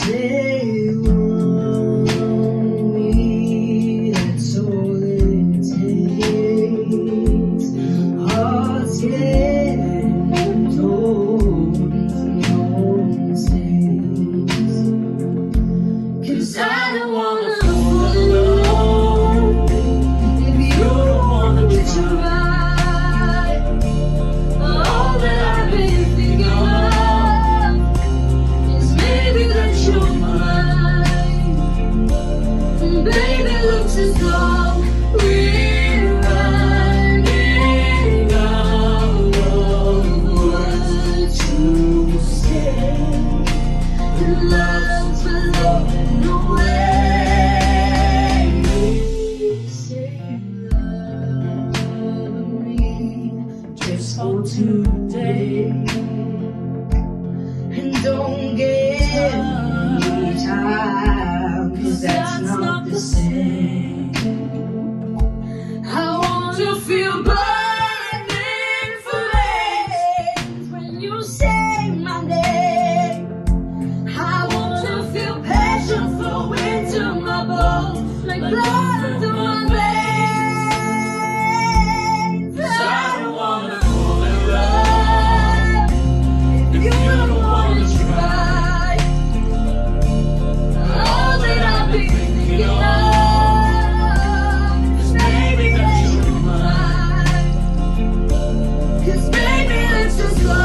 They want me, that's all it takes. Hearts getting torn from your mistakes. 'Cause I don't wanna fall alone if you don't wanna try. All that I've been thinking of is maybe that you're mine. Baby, looks as though we're running out of words to say. And love's blowing away. Say you love me just for today, and don't get me time, 'cause that's not the same. I want to feel burning flames when you say my name. I want to feel passion flow into my bones like blood through my veins. I don't wanna fall in love if you don't wanna try. All that I've been thinking of is maybe that you're mine. 'Cause baby, let's just go.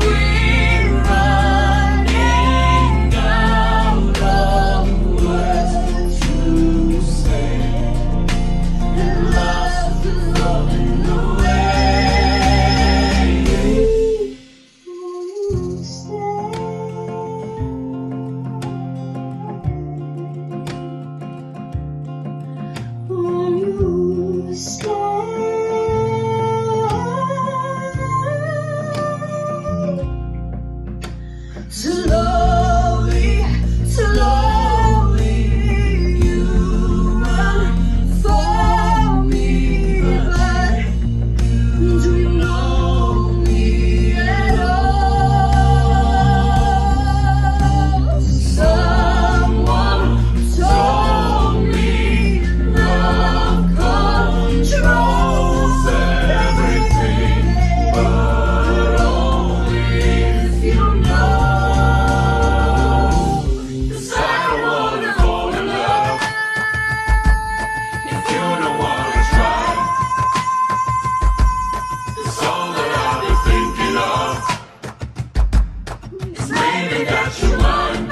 We're running out of words to say, and love's blowing away. Won't you stay? Slowly, you run for me, but do you know me at all? Someone told me love controls everything, but only if you know. 'Cause I don't wanna fall in love if you don't wanna try. 'Cause all that I've been thinking of is maybe that you're mine.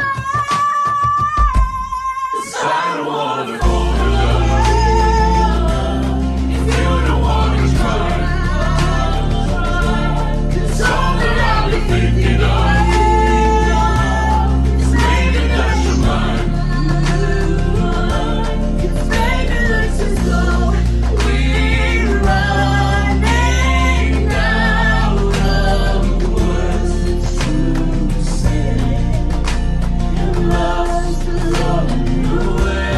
'Cause I don't wanna fall in love if you don't wanna try. 'Cause all that I've been thinking of is maybe that you're mine. 'Cause baby, let's just go. We're running out of words to say, and love's blowing away.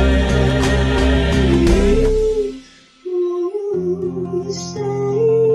Ooh, stay.